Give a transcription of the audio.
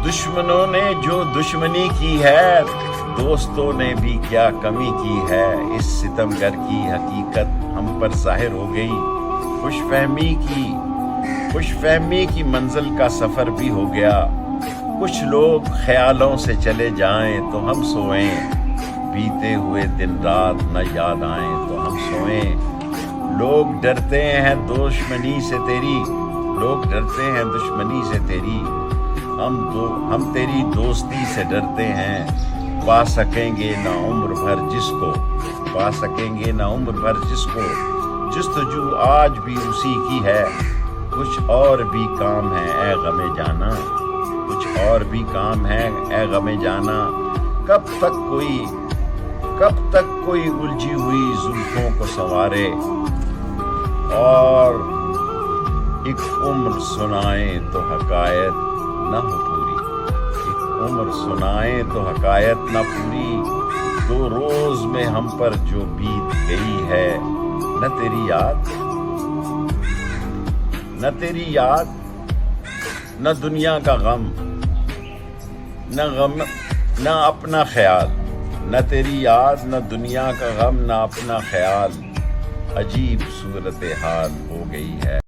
دشمنوں نے جو دشمنی کی ہے، دوستوں نے بھی کیا کمی کی ہے۔ اس ستمگر کی حقیقت ہم پر ظاہر ہو گئی، خوش فہمی کی منزل کا سفر بھی ہو گیا۔ کچھ لوگ خیالوں سے چلے جائیں تو ہم سوئیں، بیتے ہوئے دن رات نہ یاد آئیں تو ہم سوئیں۔ لوگ ڈرتے ہیں دشمنی سے تیری، ہم تیری دوستی سے ڈرتے ہیں۔ پا سکیں گے نہ عمر بھر جس کو، جستجو آج بھی اسی کی ہے۔ کچھ اور بھی کام ہے اے غم جانا، کب تک کوئی الجھی ہوئی زلفوں کو سنوارے، اور ایک عمر سنائیں تو حکایت نہ پوری۔ دو روز میں ہم پر جو بیت گئی ہے، نہ تیری یاد نہ دنیا کا غم، نہ اپنا خیال، نہ تیری یاد نہ دنیا کا غم، نہ اپنا خیال۔ عجیب صورتحال ہو گئی ہے۔